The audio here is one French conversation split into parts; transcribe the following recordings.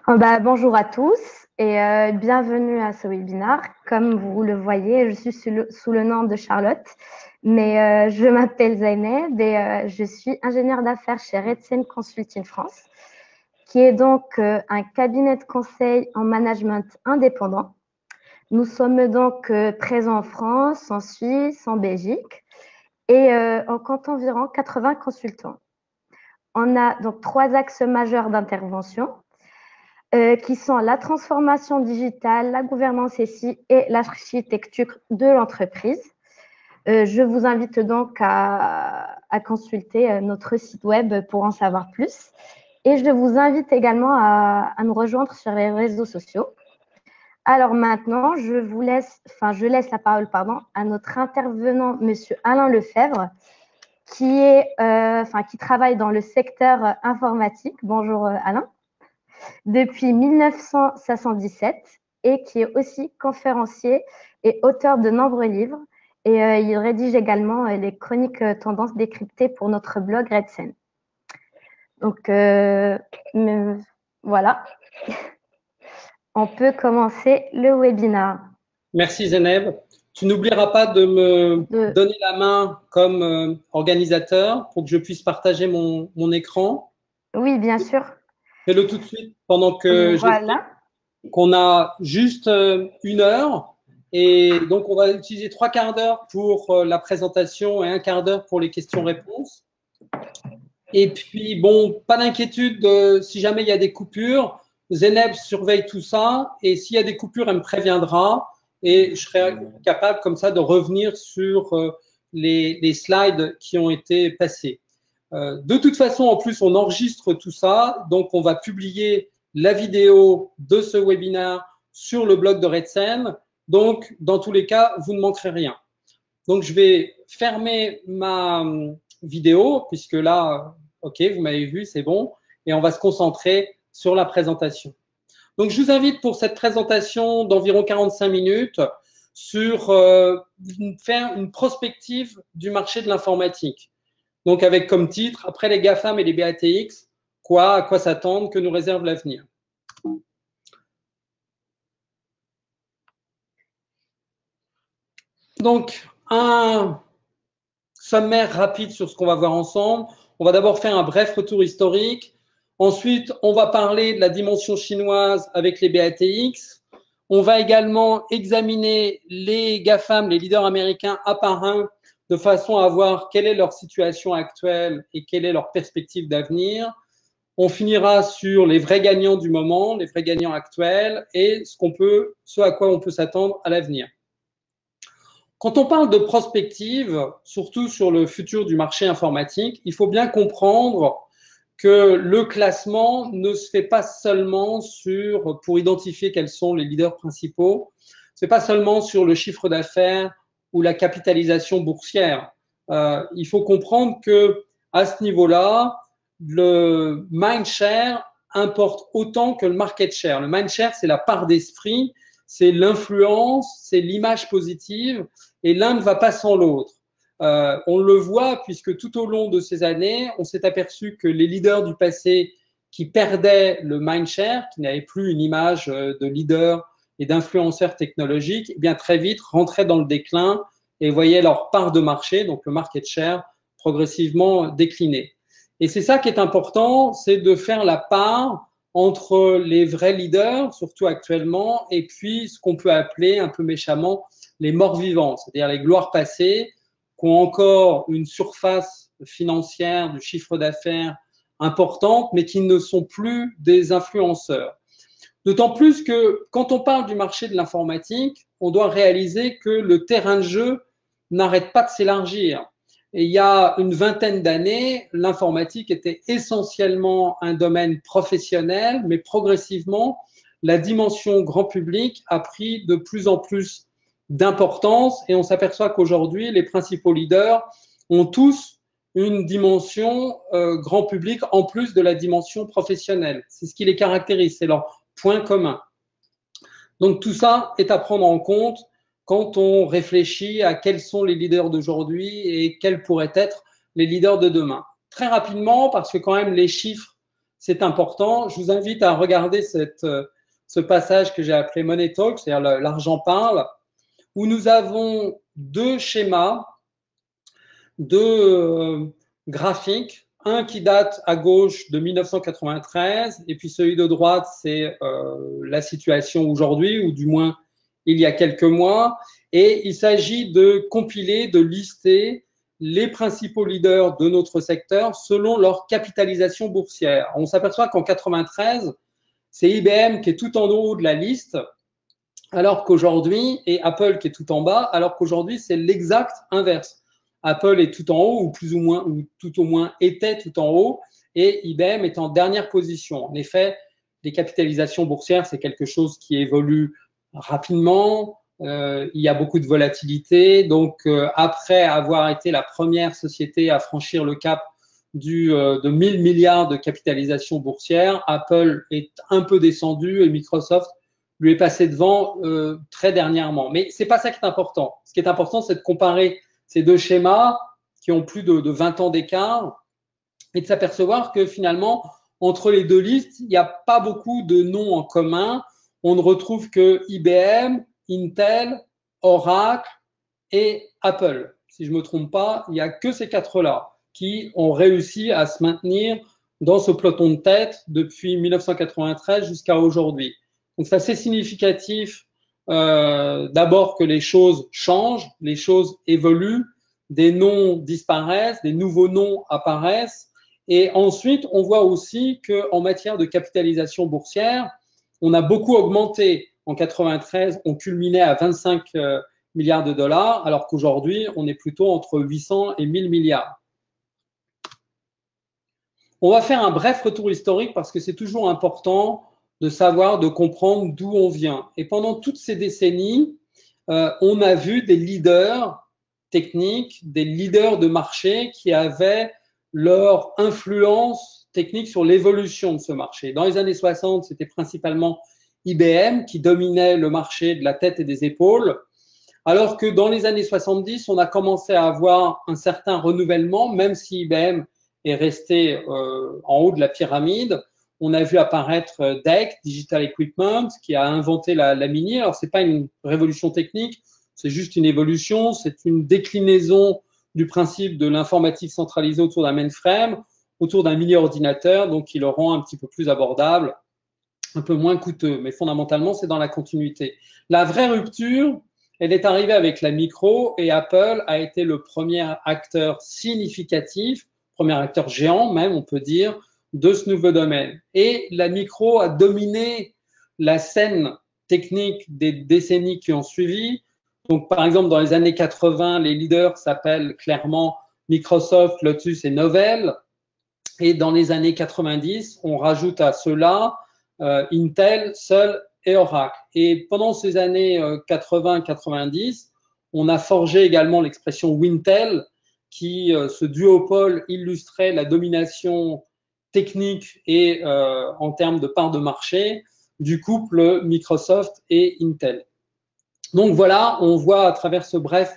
Bonjour à tous et bienvenue à ce webinaire. Comme vous le voyez, je suis sous le nom de Charlotte, mais je m'appelle Zaineb et je suis ingénieure d'affaires chez Redsen Consulting France, qui est donc un cabinet de conseil en management indépendant. Nous sommes donc présents en France, en Suisse, en Belgique et on compte environ 80 consultants. On a donc 3 axes majeurs d'intervention. Qui sont la transformation digitale, la gouvernance SI et l'architecture de l'entreprise. Je vous invite donc à consulter notre site web pour en savoir plus. Et je vous invite également à nous rejoindre sur les réseaux sociaux. Alors maintenant, je laisse la parole à notre intervenant, Monsieur Alain Lefebvre, qui travaille dans le secteur informatique. Bonjour Alain. Depuis 1977 et qui est aussi conférencier et auteur de nombreux livres. Et il rédige également les chroniques tendances décryptées pour notre blog Redsen. Donc, voilà. On peut commencer le webinaire. Merci Zeneb. Tu n'oublieras pas de me donner la main comme organisateur pour que je puisse partager mon écran. Oui, bien sûr. Fais-le tout de suite pendant que voilà. Qu'on a juste 1 heure et donc on va utiliser 3 quarts d'heure pour la présentation et 1 quart d'heure pour les questions-réponses. Et puis bon, pas d'inquiétude si jamais il y a des coupures. Zeneb surveille tout ça et s'il y a des coupures, elle me préviendra et je serai capable comme ça de revenir sur les slides qui ont été passés. De toute façon, en plus, on enregistre tout ça, donc on va publier la vidéo de ce webinaire sur le blog de Redsen. Donc, dans tous les cas, vous ne manquerez rien. Donc, je vais fermer ma vidéo, puisque là, OK, vous m'avez vu, c'est bon, et on va se concentrer sur la présentation. Donc, je vous invite pour cette présentation d'environ 45 minutes sur faire une prospective du marché de l'informatique. Donc, avec comme titre, après les GAFAM et les BATX, à quoi s'attendre, que nous réserve l'avenir. Donc, un sommaire rapide sur ce qu'on va voir ensemble. On va d'abord faire un bref retour historique. Ensuite, on va parler de la dimension chinoise avec les BATX. On va également examiner les GAFAM, les leaders américains un par un, de façon à voir quelle est leur situation actuelle et quelle est leur perspective d'avenir. On finira sur les vrais gagnants du moment, les vrais gagnants actuels et ce à quoi on peut s'attendre à l'avenir. Quand on parle de prospective, surtout sur le futur du marché informatique, il faut bien comprendre que le classement ne se fait pas seulement pour identifier quels sont les leaders principaux, c'est pas seulement sur le chiffre d'affaires ou la capitalisation boursière. Il faut comprendre que à ce niveau-là, le mindshare importe autant que le market share. Le mindshare, c'est la part d'esprit, c'est l'influence, c'est l'image positive, et l'un ne va pas sans l'autre. On le voit puisque tout au long de ces années, on s'est aperçu que les leaders du passé qui perdaient le mindshare, qui n'avaient plus une image de leader et d'influenceurs technologiques, eh bien très vite rentraient dans le déclin et voyaient leur part de marché, donc le market share, progressivement décliner. Et c'est ça qui est important, c'est de faire la part entre les vrais leaders, surtout actuellement, et puis ce qu'on peut appeler un peu méchamment les morts vivants, c'est-à-dire les gloires passées, qui ont encore une surface financière de chiffre d'affaires importante, mais qui ne sont plus des influenceurs. D'autant plus que quand on parle du marché de l'informatique, on doit réaliser que le terrain de jeu n'arrête pas de s'élargir. Et il y a une vingtaine d'années, l'informatique était essentiellement un domaine professionnel, mais progressivement, la dimension grand public a pris de plus en plus d'importance et on s'aperçoit qu'aujourd'hui, les principaux leaders ont tous une dimension grand public en plus de la dimension professionnelle. C'est ce qui les caractérise, c'est leur point commun. Donc tout ça est à prendre en compte quand on réfléchit à quels sont les leaders d'aujourd'hui et quels pourraient être les leaders de demain. Très rapidement, parce que quand même les chiffres, c'est important. Je vous invite à regarder ce passage que j'ai appelé Money Talk, c'est-à-dire l'argent parle, où nous avons deux schémas, deux graphiques, un qui date à gauche de 1993 et puis celui de droite, c'est la situation aujourd'hui, ou du moins il y a quelques mois. Et il s'agit de compiler, de lister les principaux leaders de notre secteur selon leur capitalisation boursière. On s'aperçoit qu'en 93, c'est IBM qui est tout en haut de la liste, alors qu'aujourd'hui, et Apple qui est tout en bas, alors qu'aujourd'hui, c'est l'exact inverse. Apple est tout en haut, ou plus ou moins, ou tout au moins était tout en haut, et IBM est en dernière position. En effet, les capitalisations boursières, c'est quelque chose qui évolue rapidement. Il y a beaucoup de volatilité. Donc, après avoir été la première société à franchir le cap de 1000 milliards de capitalisation boursière, Apple est un peu descendu et Microsoft lui est passé devant très dernièrement. Mais c'est pas ça qui est important. Ce qui est important, c'est de comparer ces deux schémas qui ont plus de 20 ans d'écart et de s'apercevoir que finalement, entre les deux listes, il n'y a pas beaucoup de noms en commun. On ne retrouve que IBM, Intel, Oracle et Apple. Si je ne me trompe pas, il n'y a que ces quatre-là qui ont réussi à se maintenir dans ce peloton de tête depuis 1993 jusqu'à aujourd'hui. Donc, c'est assez significatif d'abord que les choses changent, les choses évoluent, des noms disparaissent, des nouveaux noms apparaissent. Et ensuite, on voit aussi qu'en matière de capitalisation boursière, on a beaucoup augmenté. En 93, on culminait à 25 milliards de dollars, alors qu'aujourd'hui, on est plutôt entre 800 et 1000 milliards. On va faire un bref retour historique parce que c'est toujours important de savoir, de comprendre d'où on vient. Et pendant toutes ces décennies, on a vu des leaders techniques, des leaders de marché qui avaient leur influence technique sur l'évolution de ce marché. Dans les années 60, c'était principalement IBM qui dominait le marché de la tête et des épaules, alors que dans les années 70, on a commencé à avoir un certain renouvellement, même si IBM est resté en haut de la pyramide. On a vu apparaître DEC, Digital Equipment, qui a inventé la mini. Alors, c'est pas une révolution technique, c'est juste une évolution, c'est une déclinaison du principe de l'informatique centralisée autour d'un mainframe, autour d'un mini-ordinateur, donc qui le rend un petit peu plus abordable, un peu moins coûteux. Mais fondamentalement, c'est dans la continuité. La vraie rupture, elle est arrivée avec la micro et Apple a été le premier acteur significatif, premier acteur géant même, on peut dire, de ce nouveau domaine. Et la micro a dominé la scène technique des décennies qui ont suivi. Donc, par exemple, dans les années 80, les leaders s'appellent clairement Microsoft, Lotus et Novell. Et dans les années 90, on rajoute à cela Intel, Seul et Oracle. Et pendant ces années 80-90, on a forgé également l'expression Wintel, qui, ce duopole, illustrait la domination technique et en termes de part de marché du couple Microsoft et Intel. Donc voilà, on voit à travers ce bref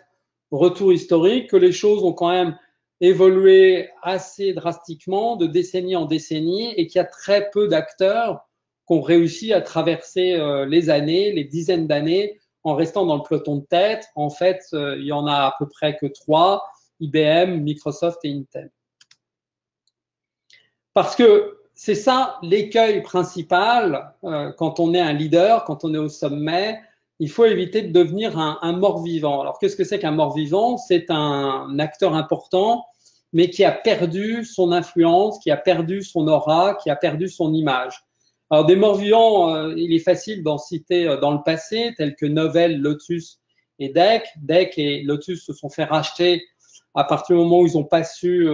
retour historique que les choses ont quand même évolué assez drastiquement de décennie en décennie et qu'il y a très peu d'acteurs qui ont réussi à traverser les années, les dizaines d'années en restant dans le peloton de tête. En fait, il y en a à peu près que 3, IBM, Microsoft et Intel. Parce que c'est ça l'écueil principal quand on est un leader, quand on est au sommet, il faut éviter de devenir un mort-vivant. Alors, qu'est-ce que c'est qu'un mort-vivant? C'est un acteur important, mais qui a perdu son influence, qui a perdu son aura, qui a perdu son image. Alors, des morts-vivants, il est facile d'en citer dans le passé, tels que Novell, Lotus et DEC. DEC et Lotus se sont fait racheter à partir du moment où ils n'ont pas su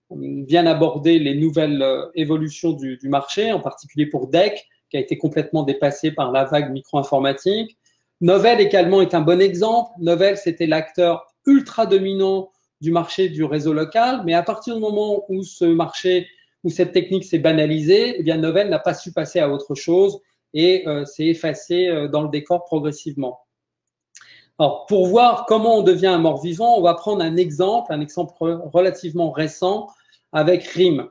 bien aborder les nouvelles évolutions du marché, en particulier pour DEC, qui a été complètement dépassé par la vague micro-informatique. Novell également est un bon exemple. Novell, c'était l'acteur ultra dominant du marché du réseau local, mais à partir du moment où ce marché, où cette technique s'est banalisée, eh bien Novell n'a pas su passer à autre chose et s'est effacé dans le décor progressivement. Alors, pour voir comment on devient un mort-vivant, on va prendre un exemple relativement récent avec RIM.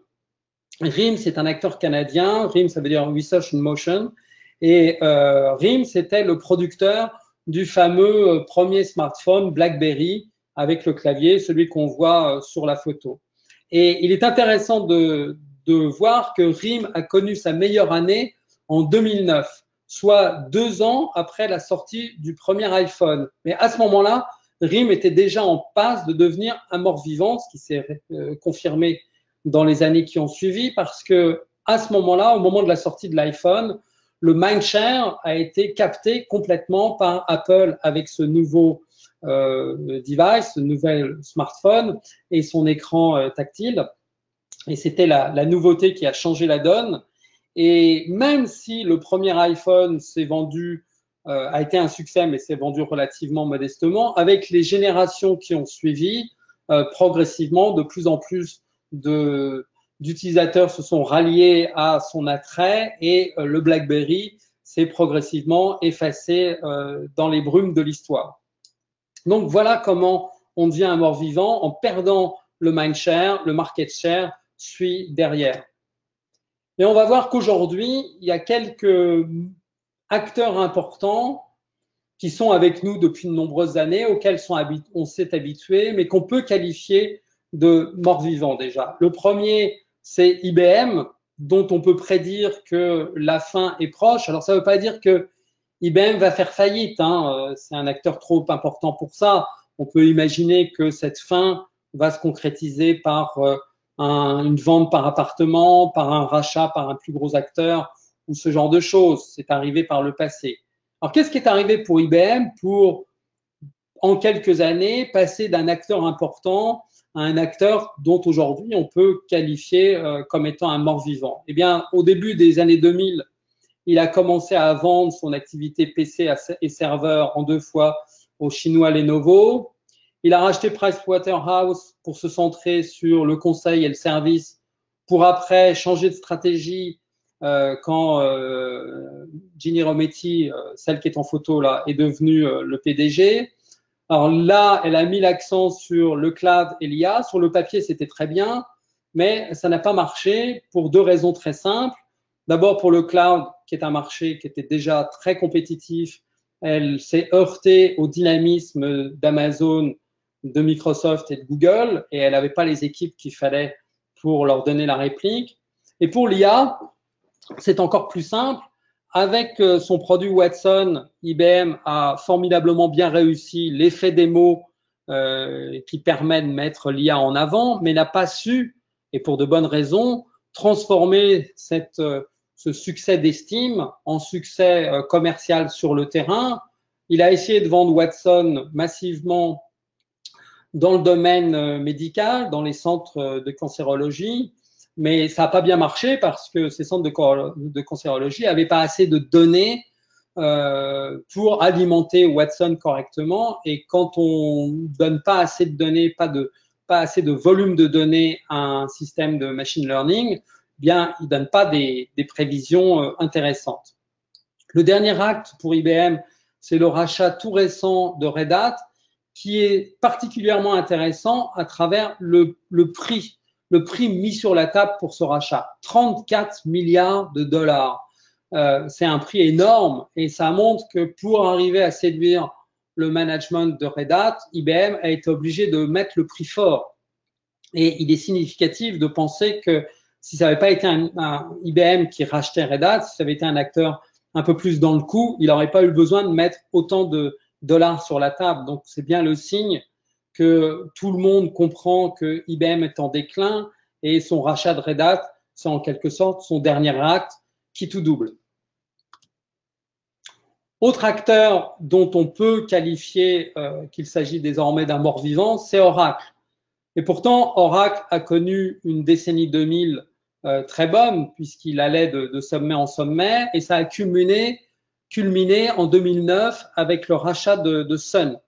RIM, c'est un acteur canadien. RIM, ça veut dire Research in Motion. Et RIM, c'était le producteur du fameux premier smartphone BlackBerry avec le clavier, celui qu'on voit sur la photo. Et il est intéressant de voir que RIM a connu sa meilleure année en 2009, soit 2 ans après la sortie du premier iPhone. Mais à ce moment-là, RIM était déjà en passe de devenir un mort-vivant, ce qui s'est confirmé dans les années qui ont suivi, parce que à ce moment-là, au moment de la sortie de l'iPhone, le mindshare a été capté complètement par Apple avec ce nouveau device, ce nouvel smartphone et son écran tactile. Et c'était la nouveauté qui a changé la donne. Et même si le premier iPhone s'est vendu, a été un succès, mais s'est vendu relativement modestement, avec les générations qui ont suivi, progressivement, de plus en plus d'utilisateurs se sont ralliés à son attrait et le BlackBerry s'est progressivement effacé dans les brumes de l'histoire. Donc voilà comment on devient un mort-vivant en perdant le mindshare, le market share suit derrière. Et on va voir qu'aujourd'hui, il y a quelques acteurs importants qui sont avec nous depuis de nombreuses années, auxquels on s'est habitué, mais qu'on peut qualifier de morts-vivants déjà. Le premier, c'est IBM, dont on peut prédire que la fin est proche. Alors ça ne veut pas dire que IBM va faire faillite, hein. C'est un acteur trop important pour ça. On peut imaginer que cette fin va se concrétiser par une vente par appartement, par un rachat par un plus gros acteur ou ce genre de choses. C'est arrivé par le passé. Alors, qu'est-ce qui est arrivé pour IBM pour, en quelques années, passer d'un acteur important à un acteur dont aujourd'hui on peut qualifier comme étant un mort-vivant? Eh bien, au début des années 2000, il a commencé à vendre son activité PC et serveur en 2 fois au chinois Lenovo. Il a racheté Pricewaterhouse pour se centrer sur le conseil et le service, pour après changer de stratégie quand Ginny Rometty, celle qui est en photo là, est devenue le PDG. Alors là, elle a mis l'accent sur le cloud et l'IA. Sur le papier, c'était très bien, mais ça n'a pas marché pour 2 raisons très simples. D'abord pour le cloud, qui est un marché qui était déjà très compétitif. Elle s'est heurtée au dynamisme d'Amazon, de Microsoft et de Google, et elle n'avait pas les équipes qu'il fallait pour leur donner la réplique. Et pour l'IA, c'est encore plus simple. Avec son produit Watson, IBM a formidablement bien réussi l'effet démo qui permet de mettre l'IA en avant, mais n'a pas su, et pour de bonnes raisons, transformer ce succès d'estime en succès commercial sur le terrain. Il a essayé de vendre Watson massivement dans le domaine médical, dans les centres de cancérologie, mais ça n'a pas bien marché parce que ces centres de cancérologie n'avaient pas assez de données pour alimenter Watson correctement. Et quand on ne donne pas assez de données, pas assez de volume de données à un système de machine learning, bien, il ne donne pas des prévisions intéressantes. Le dernier acte pour IBM, c'est le rachat tout récent de Red Hat, qui est particulièrement intéressant à travers le prix mis sur la table pour ce rachat. 34 milliards de dollars. C'est un prix énorme et ça montre que pour arriver à séduire le management de Red Hat, IBM a été obligé de mettre le prix fort. Et il est significatif de penser que si ça n'avait pas été un IBM qui rachetait Red Hat, si ça avait été un acteur un peu plus dans le coup, il n'aurait pas eu besoin de mettre autant de dollars sur la table. Donc, c'est bien le signe que tout le monde comprend que IBM est en déclin et son rachat de Red Hat, c'est en quelque sorte son dernier acte qui tout double. Autre acteur dont on peut qualifier qu'il s'agit désormais d'un mort-vivant, c'est Oracle. Et pourtant, Oracle a connu une décennie 2000 très bonne puisqu'il allait de sommet en sommet et ça a culminé en 2009 avec le rachat de Sun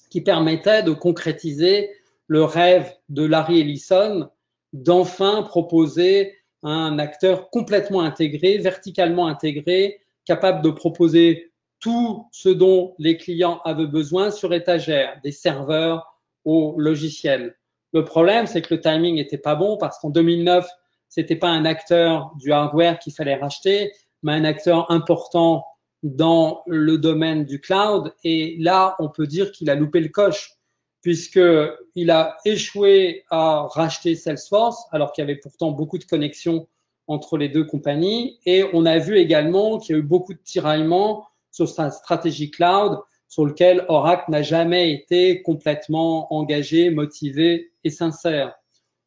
qui permettait de concrétiser le rêve de Larry Ellison d'enfin proposer un acteur complètement intégré, verticalement intégré, capable de proposer tout ce dont les clients avaient besoin sur étagère, des serveurs aux logiciels. Le problème, c'est que le timing n'était pas bon parce qu'en 2009, c'était pas un acteur du hardware qu'il fallait racheter, mais un acteur important dans le domaine du cloud. Et là, on peut dire qu'il a loupé le coche, puisqu'il a échoué à racheter Salesforce, alors qu'il y avait pourtant beaucoup de connexions entre les deux compagnies. Et on a vu également qu'il y a eu beaucoup de tiraillements sur sa stratégie cloud, sur lequel Oracle n'a jamais été complètement engagé, motivé et sincère.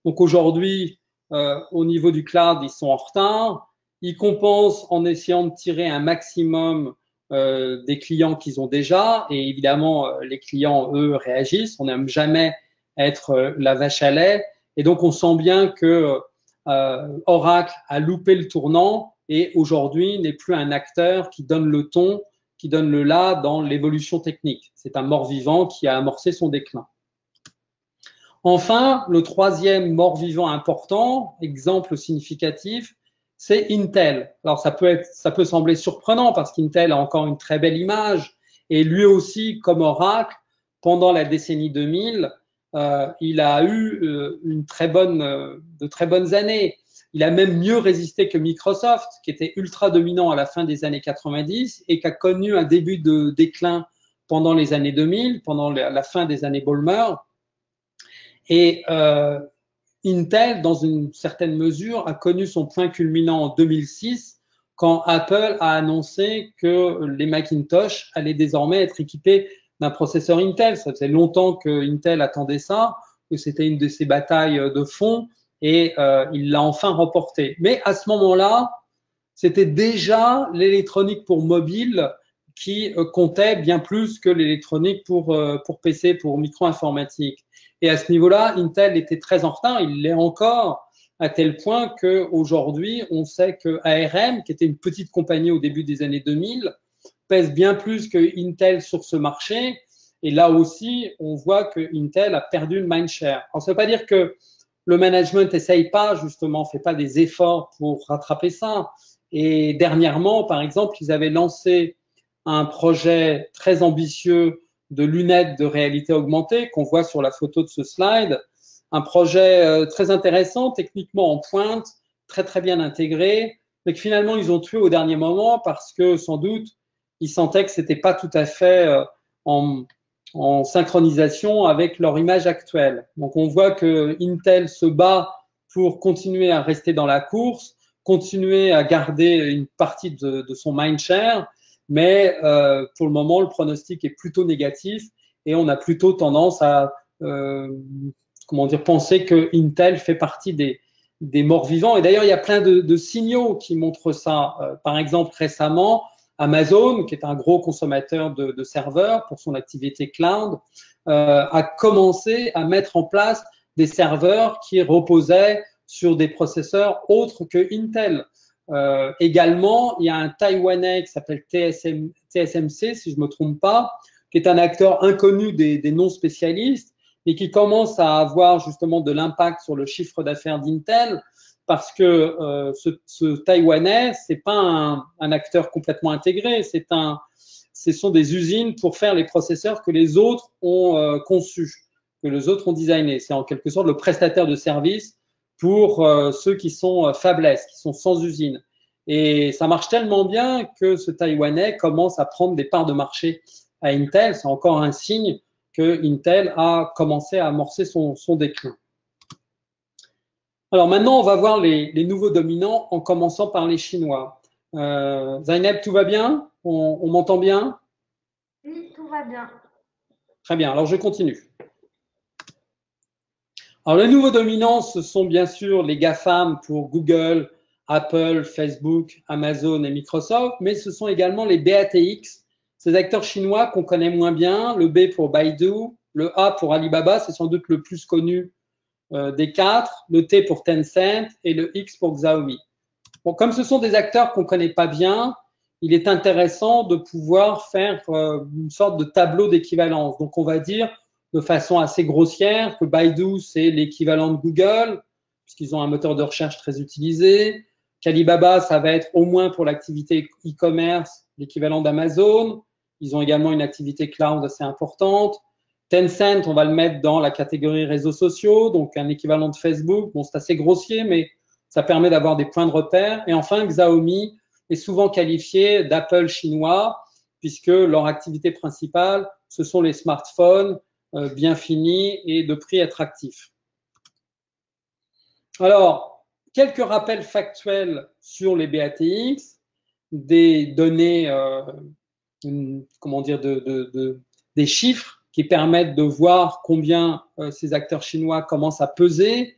Donc aujourd'hui, au niveau du cloud, ils sont en retard. Ils compensent en essayant de tirer un maximum des clients qu'ils ont déjà. Et évidemment, les clients, eux, réagissent. On n'aime jamais être la vache à lait. Et donc, on sent bien que Oracle a loupé le tournant et aujourd'hui n'est plus un acteur qui donne le ton, qui donne le là dans l'évolution technique. C'est un mort-vivant qui a amorcé son déclin. Enfin, le troisième mort-vivant important, exemple significatif, c'est Intel. Alors ça peut sembler surprenant parce qu'Intel a encore une très belle image et lui aussi, comme Oracle, pendant la décennie 2000, il a eu de très bonnes années. Il a même mieux résisté que Microsoft, qui était ultra dominant à la fin des années 90 et qui a connu un début de déclin pendant les années 2000, pendant la fin des années Ballmer. Et Intel, dans une certaine mesure, a connu son point culminant en 2006 quand Apple a annoncé que les Macintosh allaient désormais être équipés d'un processeur Intel. Ça faisait longtemps que Intel attendait ça, que c'était une de ses batailles de fond et il l'a enfin remporté. Mais à ce moment-là, c'était déjà l'électronique pour mobile qui comptait bien plus que l'électronique pour PC, pour micro-informatique. Et à ce niveau-là, Intel était très en retard, il l'est encore, à tel point qu'aujourd'hui, on sait que ARM, qui était une petite compagnie au début des années 2000, pèse bien plus que Intel sur ce marché. Et là aussi, on voit que Intel a perdu une mindshare. Alors, ça ne veut pas dire que le management n'essaye pas, justement, fait pas des efforts pour rattraper ça. Et dernièrement, par exemple, ils avaient lancé un projet très ambitieux de lunettes de réalité augmentée qu'on voit sur la photo de ce slide. Un projet très intéressant, techniquement en pointe, très très bien intégré, mais que finalement ils ont tué au dernier moment parce que sans doute ils sentaient que c'était pas tout à fait en synchronisation avec leur image actuelle. Donc on voit que Intel se bat pour continuer à rester dans la course, continuer à garder une partie de son mindshare, mais pour le moment, le pronostic est plutôt négatif et on a plutôt tendance à penser que Intel fait partie des morts vivants. Et d'ailleurs, il y a plein de signaux qui montrent ça. Par exemple, récemment, Amazon, qui est un gros consommateur de serveurs pour son activité cloud, a commencé à mettre en place des serveurs qui reposaient sur des processeurs autres que Intel. Également, il y a un Taïwanais qui s'appelle TSMC, si je ne me trompe pas, qui est un acteur inconnu des non-spécialistes, mais qui commence à avoir justement de l'impact sur le chiffre d'affaires d'Intel, parce que ce Taïwanais, c'est pas un acteur complètement intégré, ce sont des usines pour faire les processeurs que les autres ont conçus, que les autres ont designés. C'est en quelque sorte le prestataire de service pour ceux qui sont fabless, qui sont sans usine. Et ça marche tellement bien que ce Taïwanais commence à prendre des parts de marché à Intel. C'est encore un signe que Intel a commencé à amorcer son déclin. Alors maintenant, on va voir les nouveaux dominants en commençant par les Chinois. Zainab, tout va bien? On m'entend bien? Oui, tout va bien. Très bien, alors je continue. Alors les nouveaux dominants, ce sont bien sûr les GAFAM pour Google, Apple, Facebook, Amazon et Microsoft, mais ce sont également les BATX, ces acteurs chinois qu'on connaît moins bien, le B pour Baidu, le A pour Alibaba, c'est sans doute le plus connu des quatre, le T pour Tencent et le X pour Xiaomi. Bon, comme ce sont des acteurs qu'on ne connaît pas bien, il est intéressant de pouvoir faire une sorte de tableau d'équivalence. Donc on va dire de façon assez grossière que Baidu, c'est l'équivalent de Google, puisqu'ils ont un moteur de recherche très utilisé. qu'Alibaba, ça va être au moins pour l'activité e-commerce, l'équivalent d'Amazon. Ils ont également une activité cloud assez importante. Tencent, on va le mettre dans la catégorie réseaux sociaux, donc un équivalent de Facebook. Bon, c'est assez grossier, mais Ça permet d'avoir des points de repère. Et enfin, Xiaomi est souvent qualifié d'Apple chinois, puisque leur activité principale, ce sont les smartphones bien finis et de prix attractifs. Alors, quelques rappels factuels sur les BATX, des données, comment dire, des chiffres qui permettent de voir combien ces acteurs chinois commencent à peser,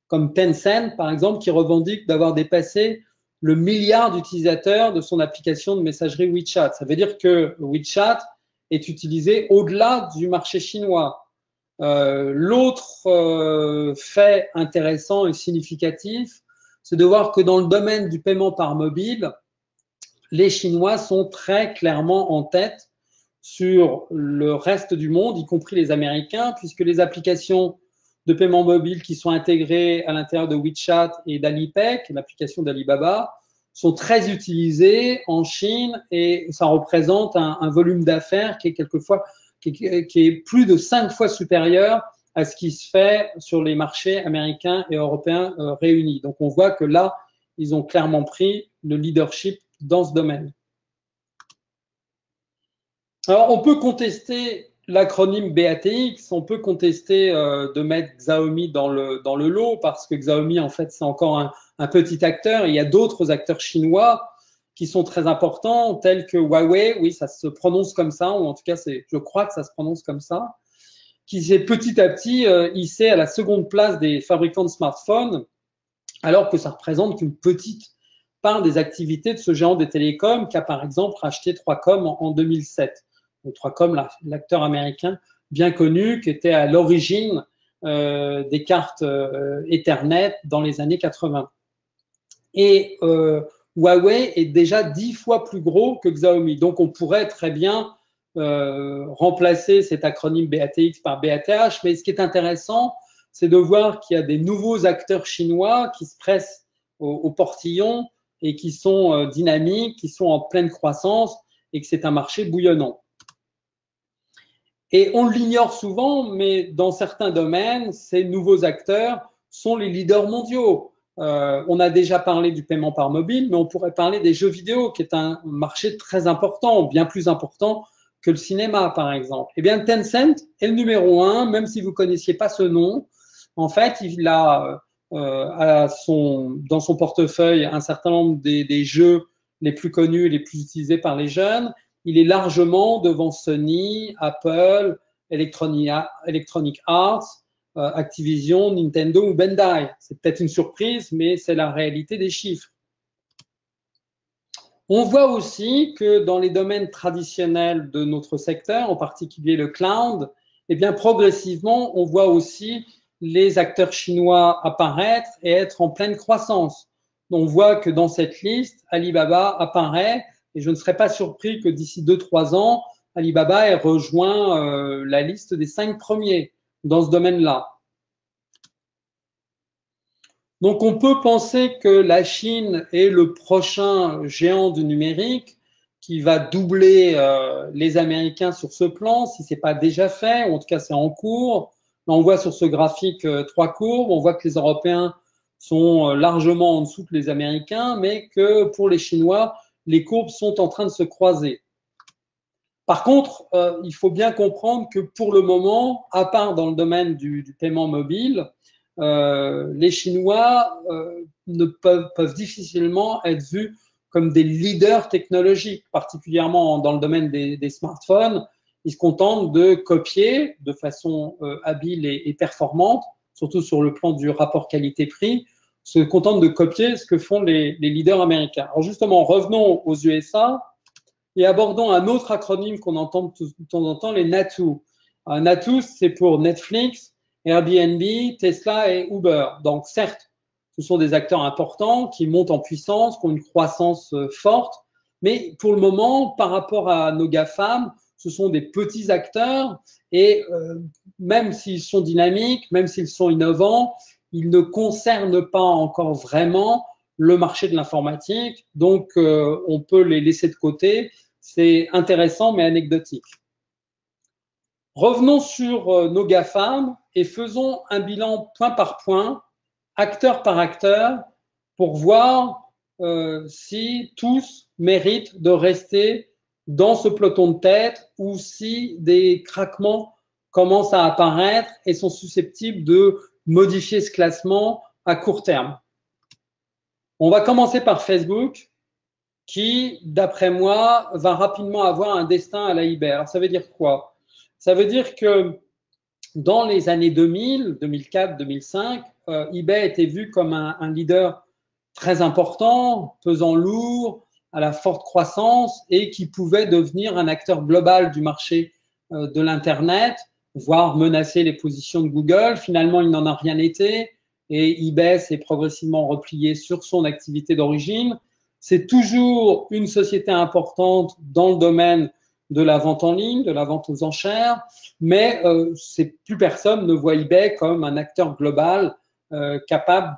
comme Tencent, par exemple, qui revendique d'avoir dépassé le milliard d'utilisateurs de son application de messagerie WeChat. Ça veut dire que WeChat est utilisé au-delà du marché chinois. L'autre fait intéressant et significatif, c'est de voir que dans le domaine du paiement par mobile, les Chinois sont très clairement en tête sur le reste du monde, y compris les Américains, puisque les applications de paiement mobile qui sont intégrées à l'intérieur de WeChat et d'Alipay, l'application d'Alibaba, sont très utilisées en Chine et ça représente un volume d'affaires qui est quelquefois qui est plus de 5 fois supérieur à ce qui se fait sur les marchés américains et européens réunis. Donc on voit que là, ils ont clairement pris le leadership dans ce domaine. Alors on peut contester l'acronyme BATX, on peut contester de mettre Xiaomi dans le lot parce que Xiaomi en fait c'est encore un petit acteur. Il y a d'autres acteurs chinois qui sont très importants, tels que Huawei, oui, ça se prononce comme ça, ou en tout cas, je crois que ça se prononce comme ça, qui s'est petit à petit hissé à la seconde place des fabricants de smartphones, alors que ça représente qu'une petite part des activités de ce géant des télécoms qui a par exemple racheté 3Com en 2007. Donc 3Com, l'acteur américain bien connu, qui était à l'origine des cartes Ethernet dans les années 80. Et Huawei est déjà 10 fois plus gros que Xiaomi. Donc, on pourrait très bien remplacer cet acronyme BATX par BATH. Mais ce qui est intéressant, c'est de voir qu'il y a des nouveaux acteurs chinois qui se pressent au portillon et qui sont dynamiques, qui sont en pleine croissance et que c'est un marché bouillonnant. Et on l'ignore souvent, mais dans certains domaines, ces nouveaux acteurs sont les leaders mondiaux. On a déjà parlé du paiement par mobile, mais on pourrait parler des jeux vidéo, qui est un marché très important, bien plus important que le cinéma, par exemple. Eh bien, Tencent est le numéro 1, même si vous ne connaissiez pas ce nom. En fait, il a dans son portefeuille un certain nombre des jeux les plus connus et les plus utilisés par les jeunes. Il est largement devant Sony, Apple, Electronic Arts, Activision, Nintendo ou Bandai. C'est peut-être une surprise, mais c'est la réalité des chiffres. On voit aussi que dans les domaines traditionnels de notre secteur, en particulier le cloud, eh bien progressivement, on voit aussi les acteurs chinois apparaître et être en pleine croissance. On voit que dans cette liste, Alibaba apparaît et je ne serais pas surpris que d'ici 2-3 ans, Alibaba ait rejoint la liste des 5 premiers dans ce domaine-là. Donc on peut penser que la Chine est le prochain géant du numérique qui va doubler les Américains sur ce plan, si ce n'est pas déjà fait, ou en tout cas c'est en cours. Là, on voit sur ce graphique 3 courbes, on voit que les Européens sont largement en dessous que les Américains, mais que pour les Chinois, les courbes sont en train de se croiser. Par contre, il faut bien comprendre que pour le moment, à part dans le domaine du paiement mobile, les Chinois peuvent difficilement être vus comme des leaders technologiques, particulièrement dans le domaine des smartphones. Ils se contentent de copier de façon habile et performante, surtout sur le plan du rapport qualité-prix, se contentent de copier ce que font les leaders américains. Alors justement, revenons aux USA et abordons un autre acronyme qu'on entend de temps en temps, les NATU. NATU, c'est pour Netflix, Airbnb, Tesla et Uber. Donc certes, ce sont des acteurs importants qui montent en puissance, qui ont une croissance forte, mais pour le moment, par rapport à nos GAFAM, ce sont des petits acteurs et même s'ils sont dynamiques, même s'ils sont innovants, ils ne concernent pas encore vraiment le marché de l'informatique, donc on peut les laisser de côté. C'est intéressant mais anecdotique. Revenons sur nos GAFAM et faisons un bilan point par point, acteur par acteur, pour voir si tous méritent de rester dans ce peloton de tête ou si des craquements commencent à apparaître et sont susceptibles de modifier ce classement à court terme. On va commencer par Facebook, qui, d'après moi, va rapidement avoir un destin à la eBay. Alors, ça veut dire quoi? Ça veut dire que dans les années 2000, 2004, 2005, eBay était vu comme un leader très important, pesant lourd, à la forte croissance et qui pouvait devenir un acteur global du marché de l'Internet, voire menacer les positions de Google. Finalement, il n'en a rien été et eBay s'est progressivement replié sur son activité d'origine. C'est toujours une société importante dans le domaine de la vente en ligne, de la vente aux enchères, mais plus personne ne voit eBay comme un acteur global capable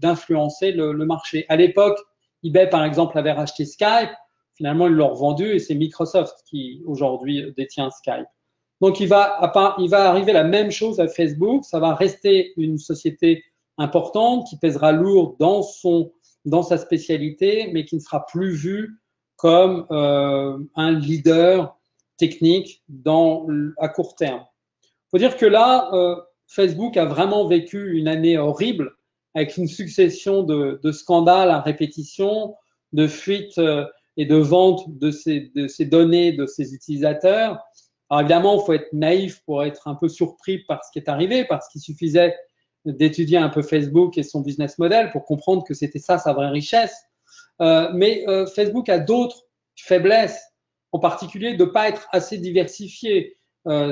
d'influencer le marché. À l'époque, eBay, par exemple, avait racheté Skype. Finalement, ils l'ont revendu et c'est Microsoft qui, aujourd'hui, détient Skype. Donc, il va arriver la même chose à Facebook. Ça va rester une société importante qui pèsera lourd dans sa spécialité, mais qui ne sera plus vue comme un leader technique à court terme. Il faut dire que là, Facebook a vraiment vécu une année horrible avec une succession de scandales à répétition, de fuites et de ventes de ces données de ses utilisateurs. Alors évidemment, il faut être naïf pour être un peu surpris par ce qui est arrivé, parce qu'il suffisait d'étudier un peu Facebook et son business model pour comprendre que c'était ça sa vraie richesse. Mais Facebook a d'autres faiblesses, en particulier de ne pas être assez diversifié.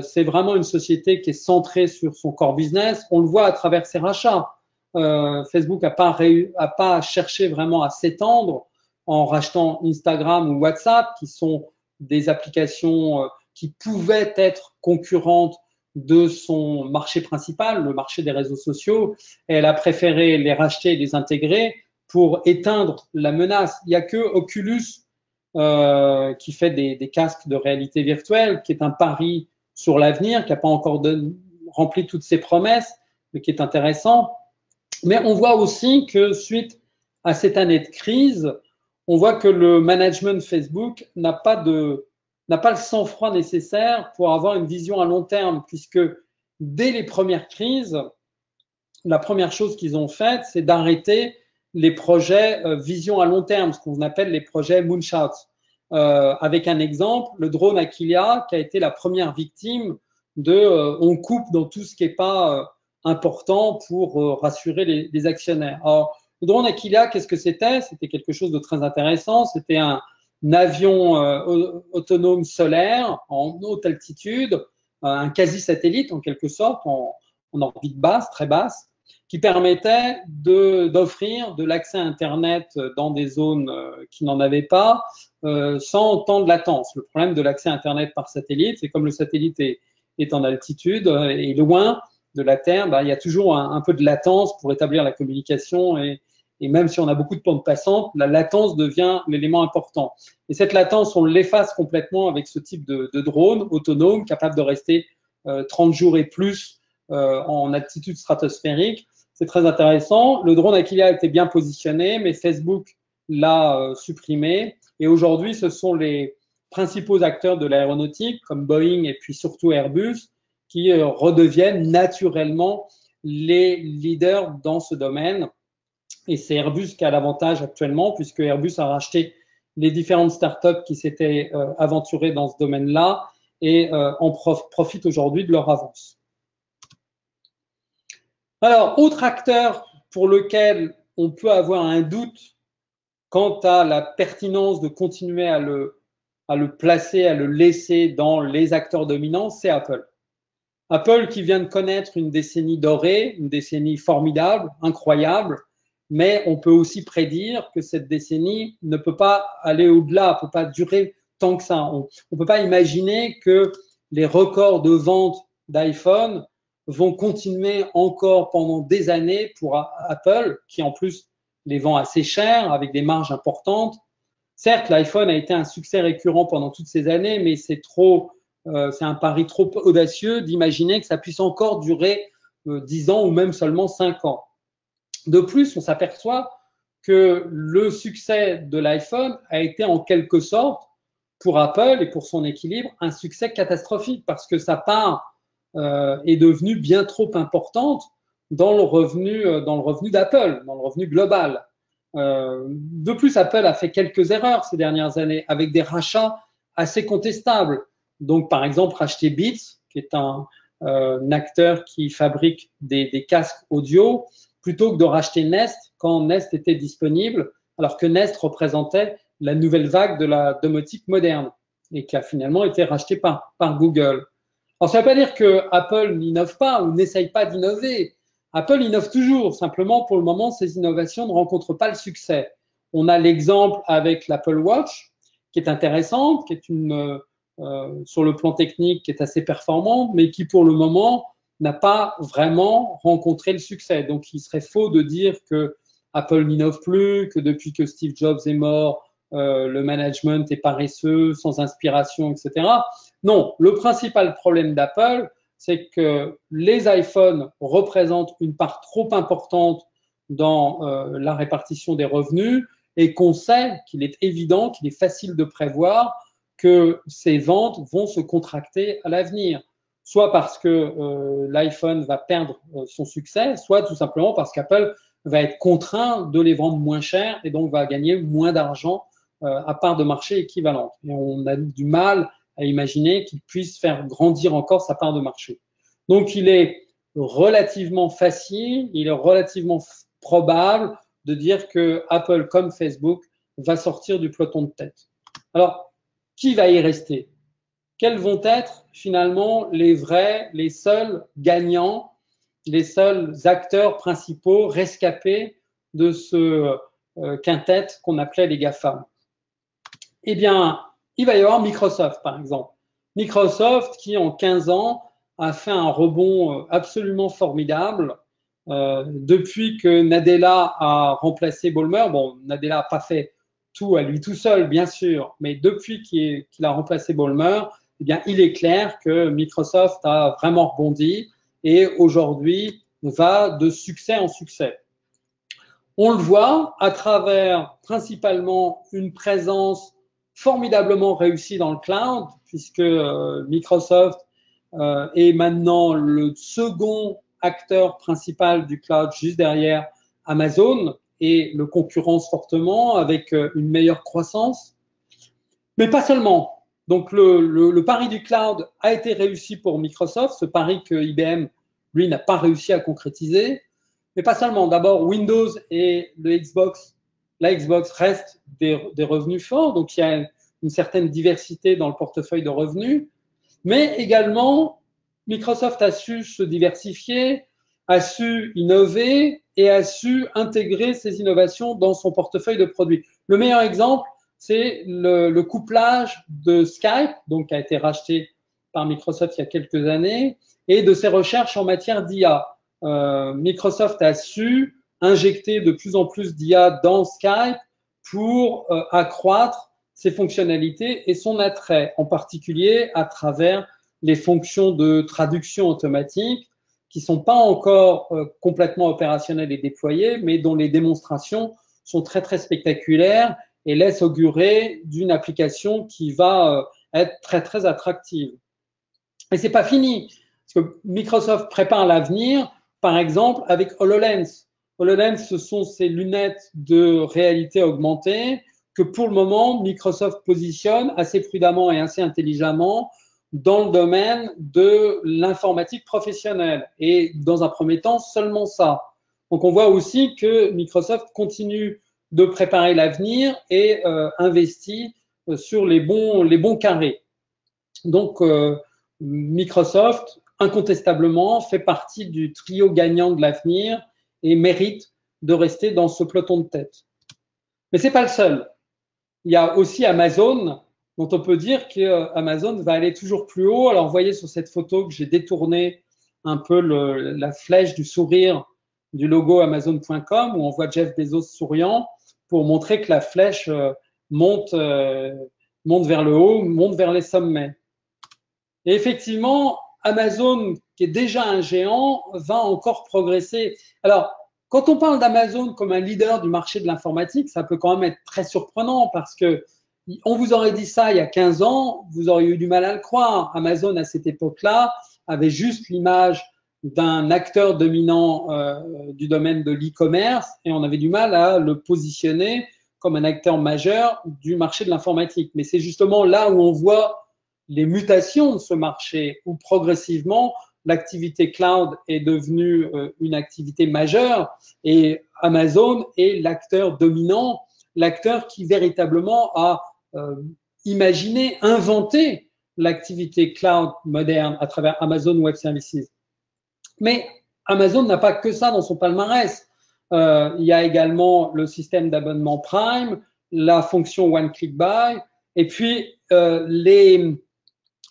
C'est vraiment une société qui est centrée sur son core business. On le voit à travers ses rachats. Facebook n'a pas cherché vraiment à s'étendre en rachetant Instagram ou WhatsApp, qui sont des applications qui pouvaient être concurrentes de son marché principal, le marché des réseaux sociaux. Et elle a préféré les racheter et les intégrer pour éteindre la menace. Il n'y a que Oculus qui fait des casques de réalité virtuelle, qui est un pari sur l'avenir, qui n'a pas encore rempli toutes ses promesses, mais qui est intéressant. Mais on voit aussi que suite à cette année de crise, on voit que le management de Facebook n'a pas le sang-froid nécessaire pour avoir une vision à long terme, puisque dès les premières crises, la première chose qu'ils ont faite, c'est d'arrêter les projets vision à long terme, ce qu'on appelle les projets moonshots. Avec un exemple, le drone Aquilia, qui a été la première victime de on coupe dans tout ce qui n'est pas important pour rassurer les actionnaires. Alors, le drone Aquilia, qu'est-ce que c'était? C'était quelque chose de très intéressant. C'était un avion autonome solaire en haute altitude, un quasi-satellite en quelque sorte, en orbite basse, très basse, qui permettait d'offrir de l'accès à Internet dans des zones qui n'en avaient pas, sans temps de latence. Le problème de l'accès à Internet par satellite, c'est comme le satellite est en altitude et loin de la Terre, il y a toujours un peu de latence pour établir la communication et même si on a beaucoup de bandes passantes, la latence devient l'élément important. Et cette latence, on l'efface complètement avec ce type de drone autonome capable de rester 30 jours et plus en altitude stratosphérique. C'est très intéressant. Le drone Aquilia était bien positionné, mais Facebook l'a supprimé. Et aujourd'hui, ce sont les principaux acteurs de l'aéronautique, comme Boeing et puis surtout Airbus, qui redeviennent naturellement les leaders dans ce domaine. Et c'est Airbus qui a l'avantage actuellement, puisque Airbus a racheté les différentes startups qui s'étaient aventurées dans ce domaine-là et en profitent aujourd'hui de leur avance. Alors, autre acteur pour lequel on peut avoir un doute quant à la pertinence de continuer à le placer, à le laisser dans les acteurs dominants, c'est Apple. Apple qui vient de connaître une décennie dorée, une décennie formidable, incroyable, mais on peut aussi prédire que cette décennie ne peut pas aller au-delà, ne peut pas durer tant que ça. On ne peut pas imaginer que les records de vente d'iPhone vont continuer encore pendant des années pour Apple, qui en plus les vend assez cher, avec des marges importantes. Certes, l'iPhone a été un succès récurrent pendant toutes ces années, mais c'est un pari trop audacieux d'imaginer que ça puisse encore durer 10 ans ou même seulement 5 ans. De plus, on s'aperçoit que le succès de l'iPhone a été en quelque sorte, pour Apple et pour son équilibre, un succès catastrophique parce que sa part est devenue bien trop importante dans le revenu d'Apple, dans le revenu global. De plus, Apple a fait quelques erreurs ces dernières années avec des rachats assez contestables. Donc, par exemple, racheter Beats, qui est un acteur qui fabrique des casques audio, plutôt que de racheter Nest quand Nest était disponible, alors que Nest représentait la nouvelle vague de la domotique moderne et qui a finalement été racheté par Google. Alors, ça ne veut pas dire que Apple n'innove pas ou n'essaye pas d'innover. Apple innove toujours. Simplement, pour le moment, ces innovations ne rencontrent pas le succès. On a l'exemple avec l'Apple Watch, qui est intéressante, qui est sur le plan technique, qui est assez performante, mais qui, pour le moment, n'a pas vraiment rencontré le succès. Donc, il serait faux de dire que Apple n'innove plus, que depuis que Steve Jobs est mort, le management est paresseux, sans inspiration, etc. Non, le principal problème d'Apple, c'est que les iPhones représentent une part trop importante dans la répartition des revenus et qu'on sait qu'il est évident, qu'il est facile de prévoir que ces ventes vont se contracter à l'avenir, soit parce que l'iPhone va perdre son succès, soit tout simplement parce qu'Apple va être contraint de les vendre moins cher et donc va gagner moins d'argent à part de marché équivalente. Et on a du mal à imaginer qu'il puisse faire grandir encore sa part de marché. Donc, il est relativement facile, il est relativement probable de dire que Apple, comme Facebook, va sortir du peloton de tête. Alors, qui va y rester? Quels vont être finalement les vrais, les seuls gagnants, les seuls acteurs principaux rescapés de ce quintet qu'on appelait les GAFAM? Eh bien, il va y avoir Microsoft, par exemple. Microsoft qui, en 15 ans, a fait un rebond absolument formidable. Depuis que Nadella a remplacé Ballmer, bon, Nadella n'a pas fait tout à lui tout seul, bien sûr, mais depuis qu'il a remplacé Ballmer, eh bien, il est clair que Microsoft a vraiment rebondi et aujourd'hui va de succès en succès. On le voit à travers principalement une présence formidablement réussie dans le cloud, puisque Microsoft est maintenant le second acteur principal du cloud, juste derrière Amazon, et le concurrence fortement avec une meilleure croissance. Mais pas seulement. Donc le pari du cloud a été réussi pour Microsoft, ce pari que IBM, lui, n'a pas réussi à concrétiser. Mais pas seulement. D'abord, Windows et la Xbox restent des revenus forts, donc il y a une certaine diversité dans le portefeuille de revenus. Mais également, Microsoft a su se diversifier, a su innover et a su intégrer ces innovations dans son portefeuille de produits. Le meilleur exemple, c'est le couplage de Skype, donc qui a été racheté par Microsoft il y a quelques années, et de ses recherches en matière d'IA. Microsoft a su injecter de plus en plus d'IA dans Skype pour accroître ses fonctionnalités et son attrait, en particulier à travers les fonctions de traduction automatique qui ne sont pas encore complètement opérationnelles et déployées, mais dont les démonstrations sont très très spectaculaires et laissent augurer d'une application qui va être très très attractive. Et c'est pas fini, parce que Microsoft prépare l'avenir, par exemple avec HoloLens. HoloLens, ce sont ces lunettes de réalité augmentée que pour le moment, Microsoft positionne assez prudemment et assez intelligemment dans le domaine de l'informatique professionnelle. Et dans un premier temps, seulement ça. Donc on voit aussi que Microsoft continue de préparer l'avenir et investit sur les bons carrés. Donc Microsoft, incontestablement, fait partie du trio gagnant de l'avenir et mérite de rester dans ce peloton de tête. Mais ce n'est pas le seul. Il y a aussi Amazon, dont on peut dire qu'Amazon va aller toujours plus haut. Alors, vous voyez sur cette photo que j'ai détourné un peu la flèche du sourire du logo Amazon.com, où on voit Jeff Bezos souriant, pour montrer que la flèche monte vers le haut, monte vers les sommets. Et effectivement, Amazon, qui est déjà un géant, va encore progresser. Alors, quand on parle d'Amazon comme un leader du marché de l'informatique, ça peut quand même être très surprenant parce que on vous aurait dit ça il y a 15 ans, vous auriez eu du mal à le croire. Amazon, à cette époque-là, avait juste l'image d'un acteur dominant du domaine de l'e-commerce et on avait du mal à le positionner comme un acteur majeur du marché de l'informatique. Mais c'est justement là où on voit les mutations de ce marché, où progressivement, l'activité cloud est devenue une activité majeure et Amazon est l'acteur dominant, l'acteur qui véritablement a imaginé, inventé l'activité cloud moderne à travers Amazon Web Services. Mais Amazon n'a pas que ça dans son palmarès. Il y a également le système d'abonnement Prime, la fonction One Click Buy, et puis les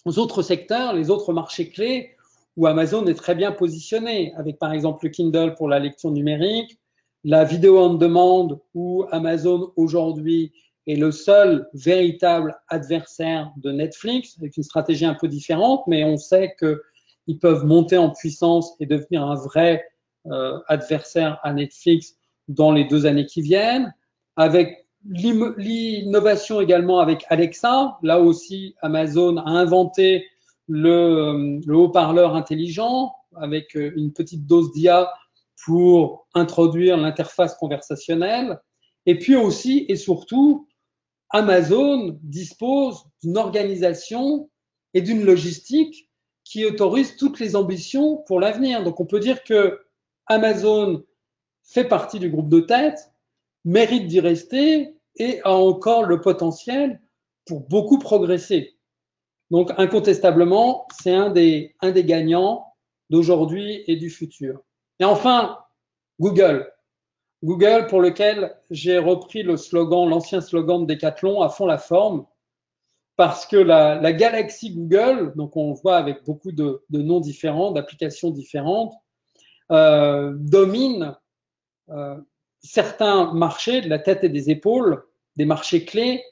autres secteurs, les autres marchés clés où Amazon est très bien positionné, avec par exemple le Kindle pour la lecture numérique, la vidéo on demande où Amazon aujourd'hui est le seul véritable adversaire de Netflix, avec une stratégie un peu différente, mais on sait qu'ils peuvent monter en puissance et devenir un vrai adversaire à Netflix dans les 2 années qui viennent, avec l'innovation également avec Alexa. Là aussi, Amazon a inventé le haut-parleur intelligent avec une petite dose d'IA pour introduire l'interface conversationnelle. Et puis aussi et surtout, Amazon dispose d'une organisation et d'une logistique qui autorise toutes les ambitions pour l'avenir. Donc on peut dire que Amazon fait partie du groupe de tête, mérite d'y rester et a encore le potentiel pour beaucoup progresser. Donc incontestablement, c'est un des gagnants d'aujourd'hui et du futur. Et enfin, Google. Google, pour lequel j'ai repris le slogan, l'ancien slogan de Decathlon, à fond la forme, parce que la galaxie Google, donc on voit avec beaucoup de noms différents, d'applications différentes, domine certains marchés de la tête et des épaules, des marchés clés,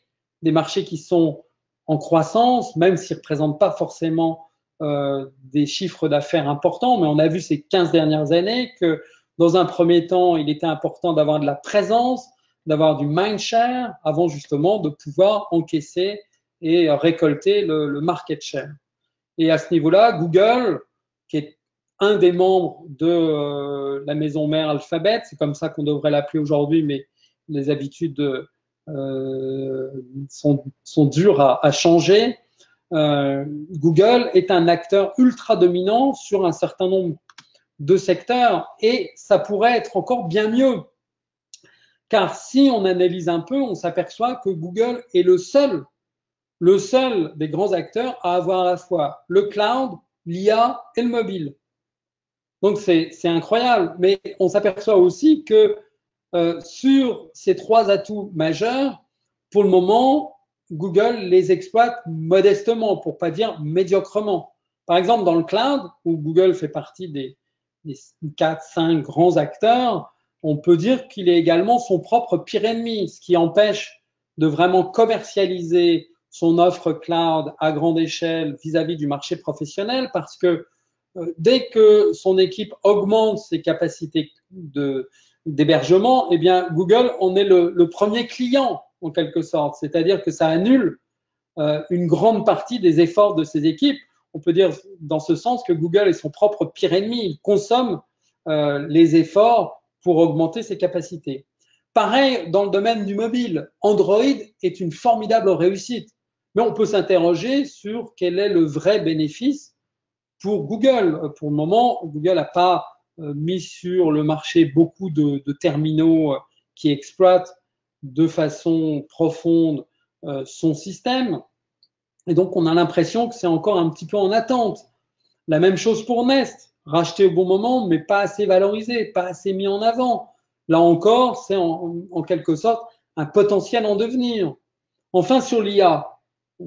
des marchés qui sont en croissance, même s'ils ne représentent pas forcément des chiffres d'affaires importants, mais on a vu ces 15 dernières années que dans un premier temps, il était important d'avoir de la présence, d'avoir du mindshare avant justement de pouvoir encaisser et récolter le market share. Et à ce niveau-là, Google, qui est un des membres de la maison mère Alphabet, c'est comme ça qu'on devrait l'appeler aujourd'hui, mais les habitudes sont dures à changer. Google est un acteur ultra dominant sur un certain nombre de secteurs et ça pourrait être encore bien mieux. Car si on analyse un peu, on s'aperçoit que Google est le seul des grands acteurs à avoir à la fois le cloud, l'IA et le mobile. Donc c'est incroyable, mais on s'aperçoit aussi que sur ces 3 atouts majeurs, pour le moment, Google les exploite modestement, pour pas dire médiocrement. Par exemple, dans le cloud, où Google fait partie des 4-5 grands acteurs, on peut dire qu'il est également son propre pire ennemi, ce qui empêche de vraiment commercialiser son offre cloud à grande échelle vis-à-vis du marché professionnel, parce que dès que son équipe augmente ses capacités d'hébergement, eh bien Google en est le premier client en quelque sorte, c'est-à-dire que ça annule une grande partie des efforts de ses équipes. On peut dire dans ce sens que Google est son propre pire ennemi, il consomme les efforts pour augmenter ses capacités. Pareil dans le domaine du mobile, Android est une formidable réussite, mais on peut s'interroger sur quel est le vrai bénéfice pour Google. Pour le moment, Google n'a pas mis sur le marché beaucoup de terminaux qui exploitent de façon profonde son système. Et donc, on a l'impression que c'est encore un petit peu en attente. La même chose pour Nest, racheté au bon moment, mais pas assez valorisé, pas assez mis en avant. Là encore, c'est en quelque sorte un potentiel en devenir. Enfin, sur l'IA,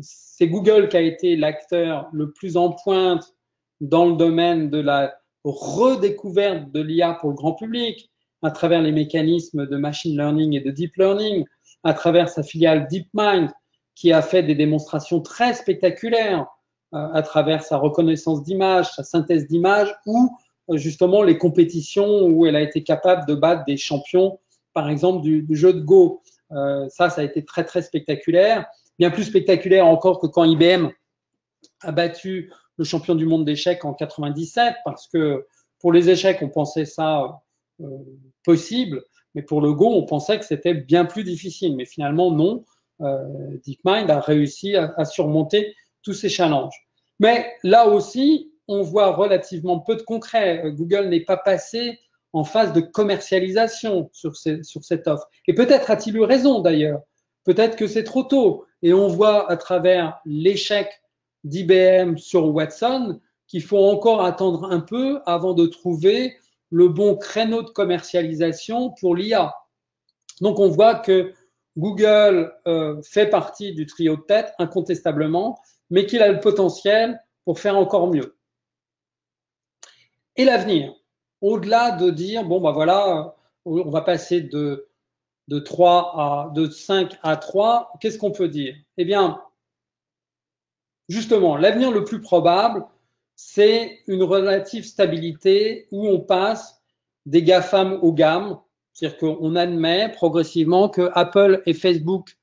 c'est Google qui a été l'acteur le plus en pointe dans le domaine de la redécouverte de l'IA pour le grand public, à travers les mécanismes de machine learning et de deep learning, à travers sa filiale DeepMind, qui a fait des démonstrations très spectaculaires à travers sa reconnaissance d'image, sa synthèse d'image ou justement les compétitions où elle a été capable de battre des champions, par exemple du jeu de Go. Ça a été très très spectaculaire, bien plus spectaculaire encore que quand IBM a battu le champion du monde d'échecs en 97, parce que pour les échecs, on pensait ça possible, mais pour le Go, on pensait que c'était bien plus difficile. Mais finalement, non. DeepMind a réussi à surmonter tous ces challenges. Mais là aussi, on voit relativement peu de concret. Google n'est pas passé en phase de commercialisation sur cette offre. Et peut-être a-t-il eu raison d'ailleurs. Peut-être que c'est trop tôt. Et on voit à travers l'échec d'IBM sur Watson qu'il faut encore attendre un peu avant de trouver le bon créneau de commercialisation pour l'IA. Donc on voit que Google fait partie du trio de tête, incontestablement, mais qu'il a le potentiel pour faire encore mieux. Et l'avenir, au-delà de dire, bon, ben voilà, on va passer de 5 à 3, qu'est-ce qu'on peut dire? Eh bien, justement, l'avenir le plus probable, c'est une relative stabilité où on passe des GAFAM aux GAM, c'est-à-dire qu'on admet progressivement que Apple et Facebook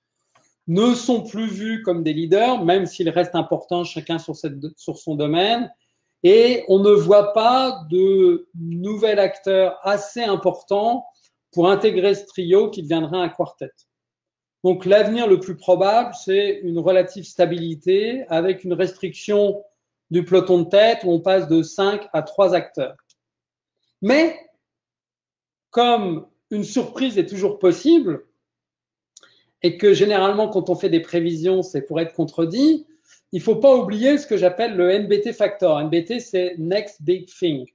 ne sont plus vus comme des leaders, même s'ils restent importants chacun sur son domaine, et on ne voit pas de nouvel acteur assez important pour intégrer ce trio qui deviendrait un quartet. Donc l'avenir le plus probable, c'est une relative stabilité avec une restriction du peloton de tête où on passe de 5 à 3 acteurs. Mais comme une surprise est toujours possible et que généralement quand on fait des prévisions, c'est pour être contredit, il ne faut pas oublier ce que j'appelle le NBT factor. NBT, c'est Next Big Thing.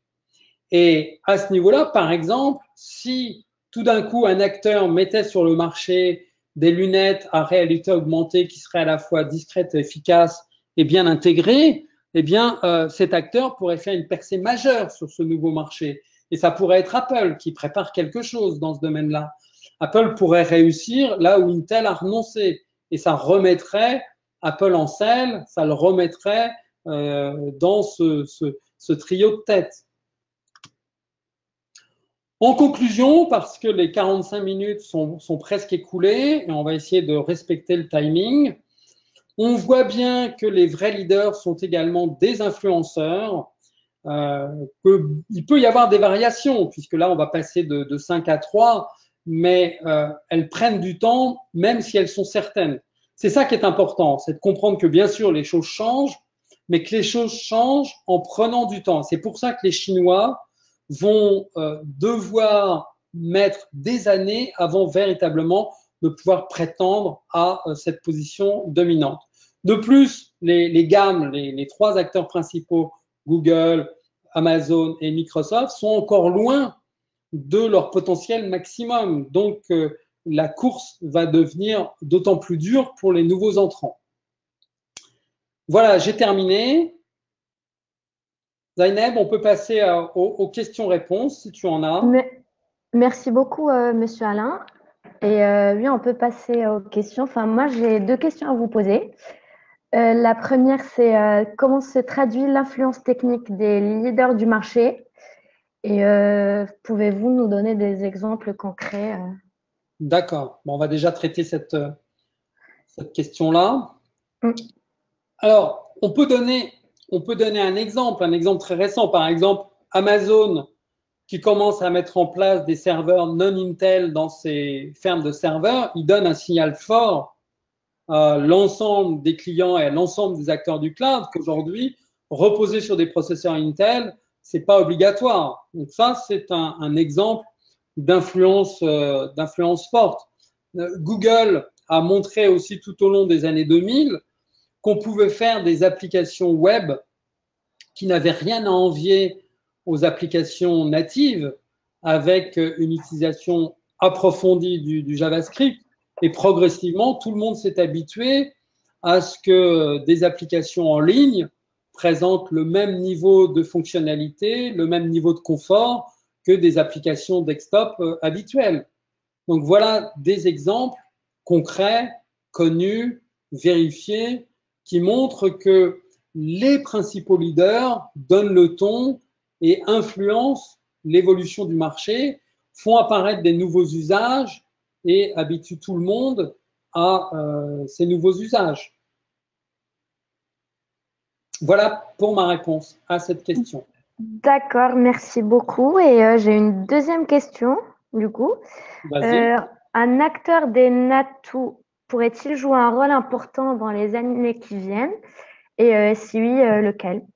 Et à ce niveau-là, par exemple, si tout d'un coup un acteur mettait sur le marché des lunettes à réalité augmentée qui seraient à la fois discrètes, efficaces et bien intégrées, eh bien, cet acteur pourrait faire une percée majeure sur ce nouveau marché. Et ça pourrait être Apple qui prépare quelque chose dans ce domaine-là. Apple pourrait réussir là où Intel a renoncé. Et ça remettrait Apple en selle, ça le remettrait dans ce trio de tête. En conclusion, parce que les 45 minutes sont presque écoulées et on va essayer de respecter le timing, on voit bien que les vrais leaders sont également des influenceurs, qu'il peut y avoir des variations, puisque là, on va passer de 5 à 3, mais elles prennent du temps, même si elles sont certaines. C'est ça qui est important, c'est de comprendre que bien sûr, les choses changent, mais que les choses changent en prenant du temps. C'est pour ça que les Chinois vont devoir mettre des années avant véritablement de pouvoir prétendre à cette position dominante. De plus, les gammes, les trois acteurs principaux, Google, Amazon et Microsoft, sont encore loin de leur potentiel maximum. Donc, la course va devenir d'autant plus dure pour les nouveaux entrants. Voilà, j'ai terminé. Zaineb, on peut passer aux questions-réponses si tu en as. Merci beaucoup, Monsieur Alain. Et oui, on peut passer aux questions. Enfin, moi, j'ai deux questions à vous poser. La première, c'est comment se traduit l'influence technique des leaders du marché? Et pouvez-vous nous donner des exemples concrets? D'accord. Bon, on va déjà traiter cette question-là. Alors, on peut donner un exemple très récent. Par exemple, Amazon qui commence à mettre en place des serveurs non Intel dans ses fermes de serveurs, il donne un signal fort à l'ensemble des clients et à l'ensemble des acteurs du cloud qu'aujourd'hui, reposer sur des processeurs Intel, c'est pas obligatoire. Donc ça, c'est un exemple d'influence forte. Google a montré aussi tout au long des années 2000 qu'on pouvait faire des applications web qui n'avaient rien à envier aux applications natives avec une utilisation approfondie du JavaScript. Et progressivement, tout le monde s'est habitué à ce que des applications en ligne présentent le même niveau de fonctionnalité, le même niveau de confort que des applications desktop habituelles. Donc voilà des exemples concrets, connus, vérifiés, qui montrent que les principaux leaders donnent le ton et influencent l'évolution du marché, font apparaître des nouveaux usages et habituent tout le monde à ces nouveaux usages. Voilà pour ma réponse à cette question. D'accord, merci beaucoup. Et j'ai une deuxième question, du coup. Vas-y. Un acteur des Natu pourrait-il jouer un rôle important dans les années qui viennent? Et si oui, lequel?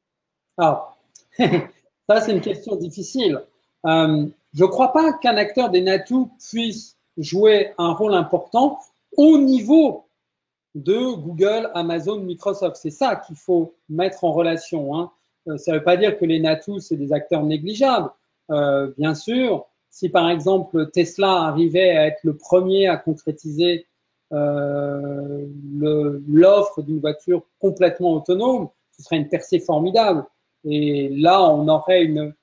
Ah, ça c'est une question difficile. Je ne crois pas qu'un acteur des Natu puisse jouer un rôle important au niveau de Google, Amazon, Microsoft. C'est ça qu'il faut mettre en relation, hein. Ça ne veut pas dire que les Natu, c'est des acteurs négligeables. Bien sûr, si par exemple Tesla arrivait à être le premier à concrétiser l'offre d'une voiture complètement autonome, ce serait une percée formidable. Et là, on aurait une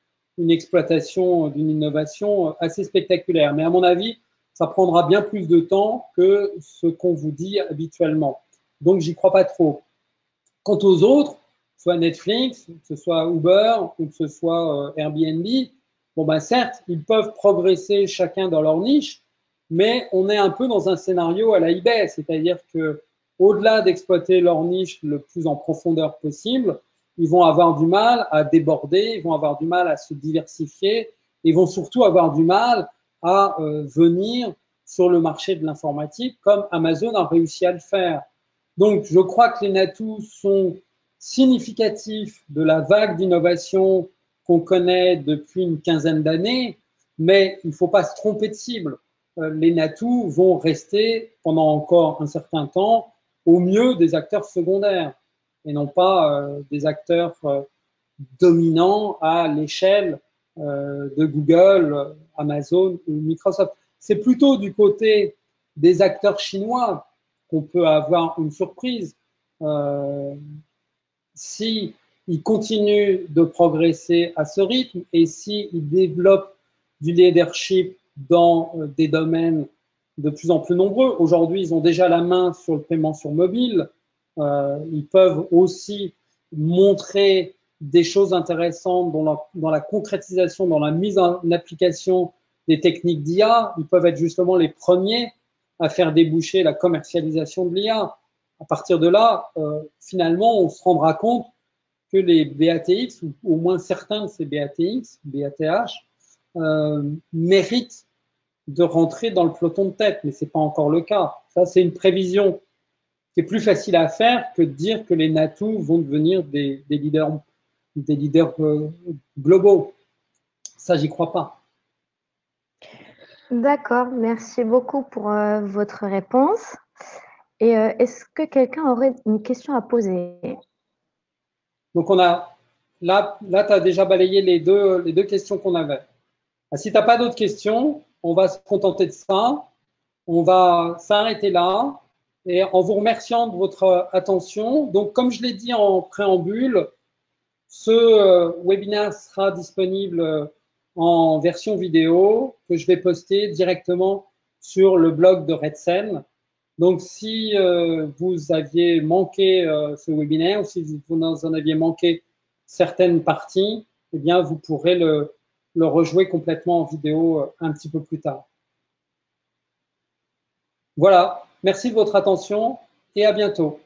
exploitation d'une innovation assez spectaculaire. Mais à mon avis, ça prendra bien plus de temps que ce qu'on vous dit habituellement. Donc, j'y crois pas trop. Quant aux autres, soit Netflix, que ce soit Uber ou que ce soit Airbnb, bon ben certes, ils peuvent progresser chacun dans leur niche, mais on est un peu dans un scénario à la eBay, c'est-à-dire que au-delà d'exploiter leur niche le plus en profondeur possible, ils vont avoir du mal à déborder, ils vont avoir du mal à se diversifier, ils vont surtout avoir du mal à venir sur le marché de l'informatique comme Amazon a réussi à le faire. Donc, je crois que les Natu sont significatifs de la vague d'innovation qu'on connaît depuis une quinzaine d'années, mais il ne faut pas se tromper de cible. Les Natu vont rester pendant encore un certain temps au mieux des acteurs secondaires et non pas des acteurs dominants à l'échelle de Google, Amazon ou Microsoft. C'est plutôt du côté des acteurs chinois qu'on peut avoir une surprise. Si ils continuent de progresser à ce rythme et s'ils développent du leadership dans des domaines de plus en plus nombreux. Aujourd'hui, ils ont déjà la main sur le paiement sur mobile. Ils peuvent aussi montrer des choses intéressantes dans la concrétisation, dans la mise en application des techniques d'IA. Ils peuvent être justement les premiers à faire déboucher la commercialisation de l'IA. À partir de là, finalement, on se rendra compte que les BATX, ou au moins certains de ces BATX, BATH, méritent de rentrer dans le peloton de tête, mais ce n'est pas encore le cas. Ça, c'est une prévision qui est plus facile à faire que de dire que les Natu vont devenir des leaders globaux. Ça, j'y crois pas. D'accord, merci beaucoup pour votre réponse. Et est-ce que quelqu'un aurait une question à poser? Donc, on a là tu as déjà balayé les deux questions qu'on avait. Si tu n'as pas d'autres questions, on va se contenter de ça. On va s'arrêter là et en vous remerciant de votre attention. Donc, comme je l'ai dit en préambule, ce webinaire sera disponible en version vidéo que je vais poster directement sur le blog de Redsen. Donc, si vous aviez manqué ce webinaire ou si vous en aviez manqué certaines parties, eh bien, vous pourrez le rejouer complètement en vidéo un petit peu plus tard. Voilà, merci de votre attention et à bientôt.